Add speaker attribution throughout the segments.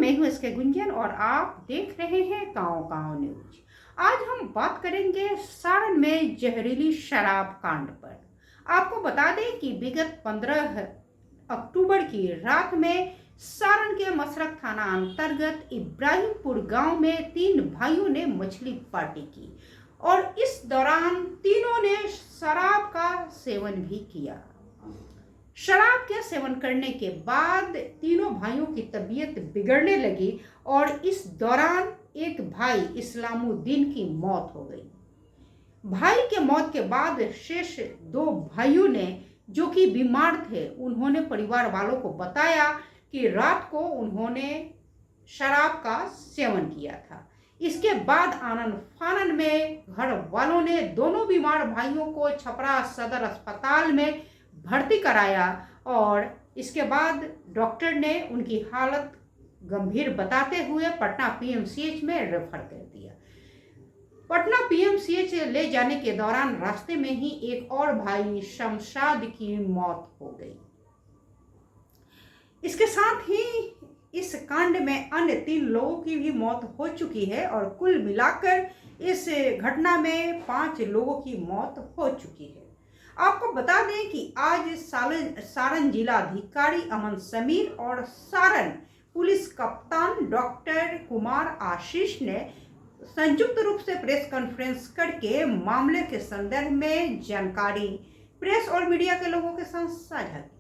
Speaker 1: मैं हूं इसके गुंजन और आप देख रहे हैं गांव गांव न्यूज। आज हम बात करेंगे सारण में जहरीली शराब कांड पर। आपको बता दें कि विगत 15 अक्टूबर की रात में सारण के मसरख थाना अंतर्गत इब्राहिमपुर गांव में 3 भाइयों ने मछली पार्टी की और इस दौरान तीनों ने शराब का सेवन भी किया। शराब के सेवन करने के बाद तीनों भाइयों की तबीयत बिगड़ने लगी और इस दौरान एक भाई इस्लामुद्दीन की मौत हो गई। भाई के मौत के बाद शेष 2 भाइयों ने, जो कि बीमार थे, उन्होंने परिवार वालों को बताया कि रात को उन्होंने शराब का सेवन किया था। इसके बाद आनन फानन में घर वालों ने दोनों बीमार भाइयों को छपरा सदर अस्पताल में भर्ती कराया और इसके बाद डॉक्टर ने उनकी हालत गंभीर बताते हुए पटना पीएमसीएच में रेफर कर दिया। पटना पीएमसीएच ले जाने के दौरान रास्ते में ही एक और भाई शमशाद की मौत हो गई। इसके साथ ही इस कांड में अन्य 3 लोगों की भी मौत हो चुकी है और कुल मिलाकर इस घटना में 5 लोगों की मौत हो चुकी है। आपको बता दें कि आज सारण जिलाधिकारी अमन समीर और सारण पुलिस कप्तान डॉक्टर कुमार आशीष ने संयुक्त रूप से प्रेस कॉन्फ्रेंस करके मामले के संदर्भ में जानकारी प्रेस और मीडिया के लोगों के साथ साझा की।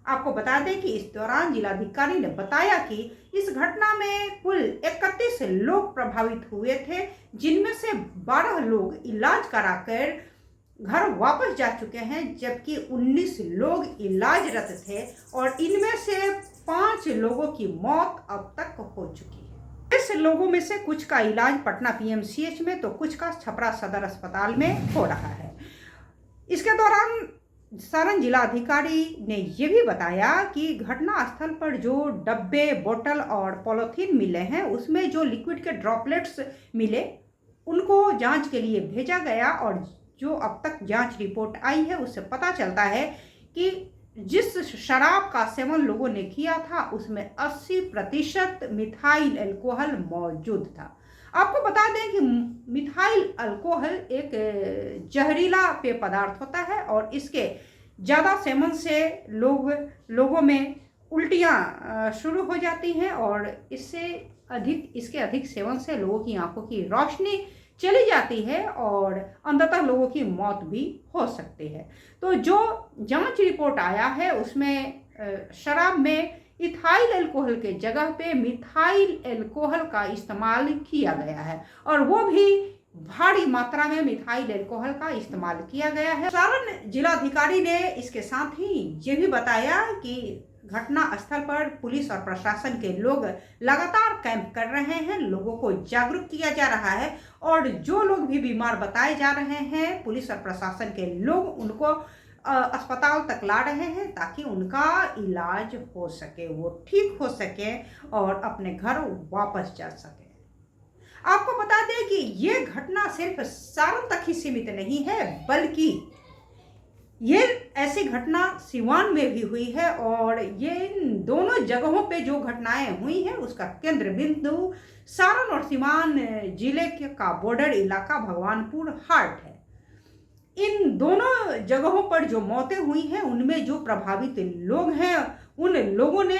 Speaker 1: आपको बता दें कि इस दौरान जिलाधिकारी ने बताया कि इस घटना में कुल 31 लोग प्रभावित हुए थे, जिनमें से 12 लोग इलाज कराकर घर वापस जा चुके हैं, जबकि 19 लोग इलाजरत थे और इनमें से 5 लोगों की मौत अब तक हो चुकी है। इस लोगों में से कुछ का इलाज पटना पीएमसीएच में तो कुछ का छपरा सदर अस्पताल में हो रहा है। इसके दौरान सारण जिलाधिकारी ने यह भी बताया कि घटना स्थल पर जो डब्बे, बोतल और पॉलीथीन मिले हैं, उसमें जो लिक्विड के ड्रॉपलेट्स मिले उनको जांच के लिए भेजा गया और जो अब तक जांच रिपोर्ट आई है उससे पता चलता है कि जिस शराब का सेवन लोगों ने किया था उसमें 80% मिथाइल अल्कोहल मौजूद था। आपको बता दें कि मिथाइल अल्कोहल एक जहरीला पेय पदार्थ होता है और इसके ज़्यादा सेवन से लोगों में उल्टियाँ शुरू हो जाती हैं और इसके अधिक सेवन से लोगों की आंखों की रोशनी चली जाती है और अंततः लोगों की मौत भी हो सकती है। तो जो जांच रिपोर्ट आया है उसमें शराब में इथाइल अल्कोहल के जगह पे मिथाइल अल्कोहल का इस्तेमाल किया गया है और वो भी भारी मात्रा में मिथाइल अल्कोहल का इस्तेमाल किया गया है। सारण जिलाधिकारी ने इसके साथ ही ये भी बताया कि घटना स्थल पर पुलिस और प्रशासन के लोग लगातार कैंप कर रहे हैं, लोगों को जागरूक किया जा रहा है और जो लोग भी बीमार बताए जा रहे हैं, पुलिस और प्रशासन के लोग उनको अस्पताल तक ला रहे हैं ताकि उनका इलाज हो सके, वो ठीक हो सके और अपने घर वापस जा सके। आपको बता दें कि ये घटना सिर्फ सारण तक ही सीमित नहीं है, बल्कि ये ऐसी घटना सिवान में भी हुई है और ये इन दोनों जगहों पे जो घटनाएं हुई हैं उसका केंद्र बिंदु सारण और सिवान जिले का बॉर्डर इलाका भगवानपुर हाट है। इन दोनों जगहों पर जो मौतें हुई हैं उनमें जो प्रभावित लोग हैं उन लोगों ने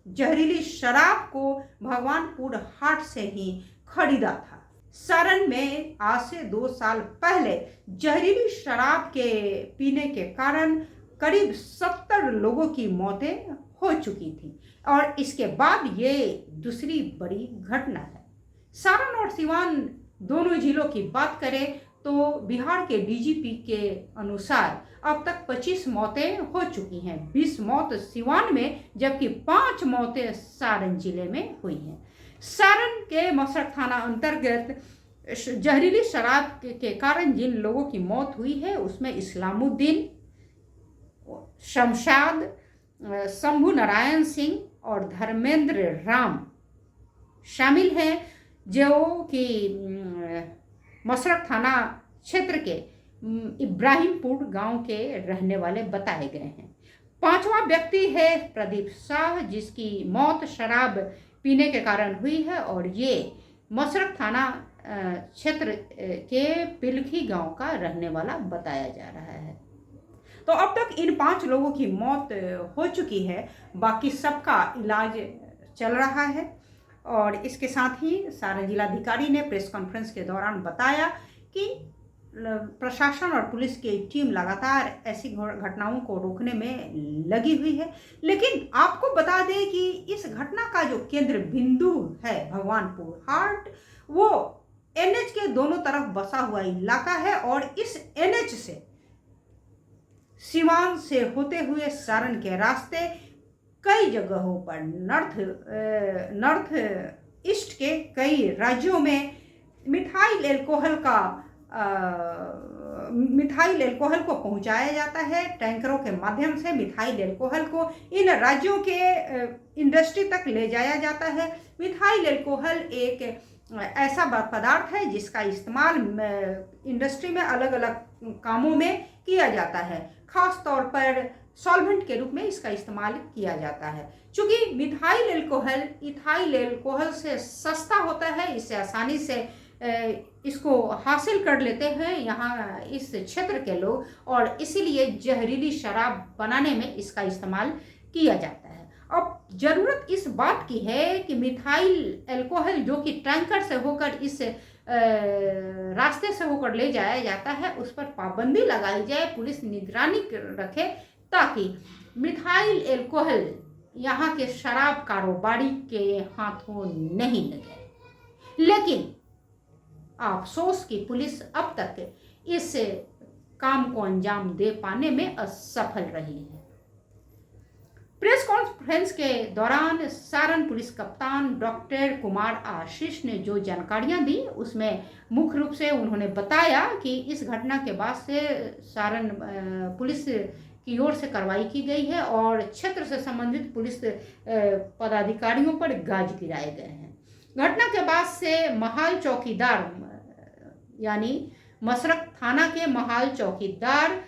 Speaker 1: जहरीली शराब को भगवानपुर हाट से ही खरीदा था। सारण में आज से 2 साल पहले जहरीली शराब के पीने के कारण करीब 70 लोगों की मौतें हो चुकी थी और इसके बाद ये दूसरी बड़ी घटना है। सारण और सिवान दोनों जिलों की बात करें तो बिहार के डीजीपी के अनुसार अब तक 25 मौतें हो चुकी हैं, 20 मौत सिवान में जबकि 5 मौतें सारण जिले में हुई हैं। सारण के मसरख थाना अंतर्गत जहरीली शराब के कारण जिन लोगों की मौत हुई है उसमें इस्लामुद्दीन, शमशाद, शंभू नारायण सिंह और धर्मेंद्र राम शामिल हैं, जो कि मसरख थाना क्षेत्र के इब्राहिमपुर गांव के रहने वाले बताए गए हैं। पांचवा व्यक्ति है प्रदीप शाह, जिसकी मौत शराब पीने के कारण हुई है और ये मसरख थाना क्षेत्र के पिलखी गांव का रहने वाला बताया जा रहा है। तो अब तक इन 5 लोगों की मौत हो चुकी है, बाकी सबका इलाज चल रहा है। और इसके साथ ही सारण जिलाधिकारी ने प्रेस कॉन्फ्रेंस के दौरान बताया कि प्रशासन और पुलिस की टीम लगातार ऐसी घटनाओं को रोकने में लगी हुई है। लेकिन आपको बता दें कि इस घटना का जो केंद्र बिंदु है भगवानपुर हाट, वो एनएच के दोनों तरफ बसा हुआ इलाका है और इस एनएच से सिवान से होते हुए सारण के रास्ते कई जगहों पर नॉर्थ ईस्ट के कई राज्यों में मिथाइल एल्कोहल को पहुंचाया जाता है। टैंकरों के माध्यम से मिथाइल एल्कोहल को इन राज्यों के इंडस्ट्री तक ले जाया जाता है। मिथाइल एल्कोहल एक ऐसा पदार्थ है जिसका इस्तेमाल इंडस्ट्री में अलग अलग कामों में किया जाता है। खास तौर पर सॉल्वेंट के रूप में इसका इस्तेमाल किया जाता है। चूंकि मिथाइल एल्कोहल इथाइल एल्कोहल से सस्ता होता है, इससे आसानी से इसको हासिल कर लेते हैं यहाँ इस क्षेत्र के लोग, और इसीलिए जहरीली शराब बनाने में इसका इस्तेमाल किया जाता है। अब जरूरत इस बात की है कि मिथाइल एल्कोहल जो कि टैंकर से होकर इस रास्ते से होकर ले जाया जाता है, उस पर पाबंदी लगाई जाए, पुलिस निगरानी रखे, ताकि मिथाइल एल्कोहल यहाँ के शराब कारोबारी के हाथों नहीं लगे। लेकिन अफसोस की पुलिस अब तक इस काम को अंजाम दे पाने में असफल रही है। प्रेस कॉन्फ्रेंस के दौरान सारण पुलिस कप्तान डॉक्टर कुमार आशीष ने जो जानकारियां दी, उसमें मुख्य रूप से उन्होंने बताया कि इस घटना के बाद से सारण पुलिस की ओर से कार्रवाई की गई है और क्षेत्र से संबंधित पुलिस पदाधिकारियों पर गाज गिराए गए हैं। घटना के बाद से महाल चौकीदार यानी मसरख थाना के महाल चौकीदार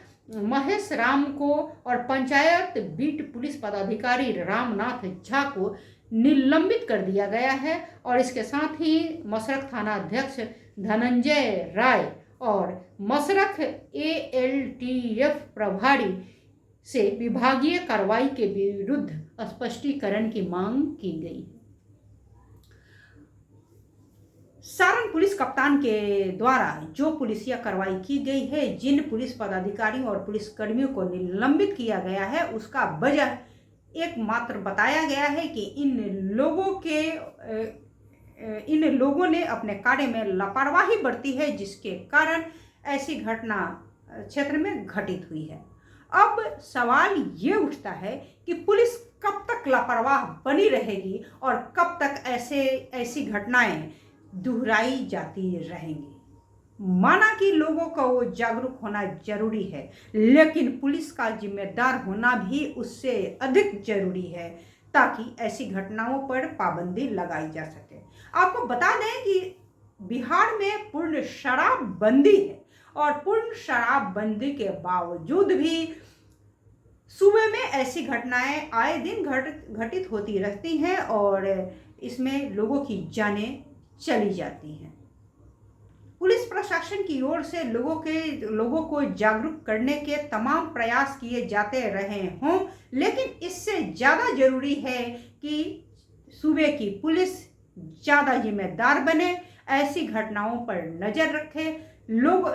Speaker 1: महेश राम को और पंचायत बीट पुलिस पदाधिकारी रामनाथ झा को निलंबित कर दिया गया है और इसके साथ ही मसरख थाना अध्यक्ष धनंजय राय और मसरख ALTF प्रभारी से विभागीय कार्रवाई के विरुद्ध स्पष्टीकरण की मांग की गई। सारण पुलिस कप्तान के द्वारा जो पुलिसिया कार्रवाई की गई है, जिन पुलिस पदाधिकारियों और पुलिस कर्मियों को निलंबित किया गया है, उसका वजह एकमात्र बताया गया है कि इन लोगों ने अपने कार्य में लापरवाही बरती है, जिसके कारण ऐसी घटना क्षेत्र में घटित हुई है। अब सवाल ये उठता है कि पुलिस कब तक लापरवाह बनी रहेगी और कब तक ऐसी घटनाएं दोहराई जाती रहेंगी। माना कि लोगों को जागरूक होना जरूरी है, लेकिन पुलिस का जिम्मेदार होना भी उससे अधिक जरूरी है, ताकि ऐसी घटनाओं पर पाबंदी लगाई जा सके। आपको बता दें कि बिहार में पूर्ण शराबबंदी है और पूर्ण शराबबंदी के बावजूद भी सूबे में ऐसी घटनाएं आए दिन घटित होती रहती हैं और इसमें लोगों की जानें चली जाती हैं। पुलिस प्रशासन की ओर से लोगों को जागरूक करने के तमाम प्रयास किए जाते रहे हों, लेकिन इससे ज़्यादा जरूरी है कि सूबे की पुलिस ज़्यादा जिम्मेदार बने, ऐसी घटनाओं पर नज़र रखे। लोग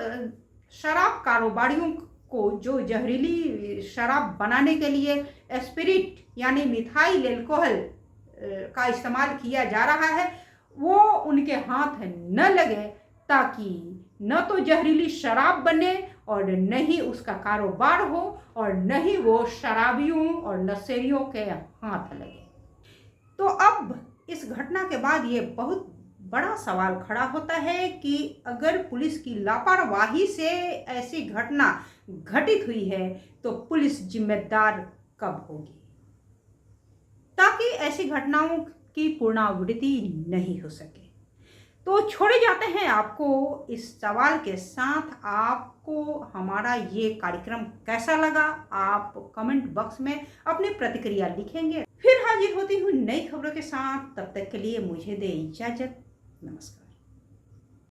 Speaker 1: शराब कारोबारियों को जो जहरीली शराब बनाने के लिए स्पिरिट यानी मिथाइल एल्कोहल का इस्तेमाल किया जा रहा है, वो उनके हाथ न लगे, ताकि न तो जहरीली शराब बने और न ही उसका कारोबार हो और न ही वो शराबियों और नशेड़ियों के हाथ लगे। तो अब इस घटना के बाद ये बहुत बड़ा सवाल खड़ा होता है कि अगर पुलिस की लापरवाही से ऐसी घटना घटित हुई है तो पुलिस जिम्मेदार कब होगी, ताकि ऐसी घटनाओं की पुनरावृत्ति नहीं हो सके। तो छोड़े जाते हैं आपको इस सवाल के साथ, आपको हमारा ये कार्यक्रम कैसा लगा? आप कमेंट बॉक्स में अपनी प्रतिक्रिया लिखेंगे। फिर हाजिर होती हूँ नई खबरों के साथ, तब तक के लिए मुझे दे इजाज़त। नमस्कार।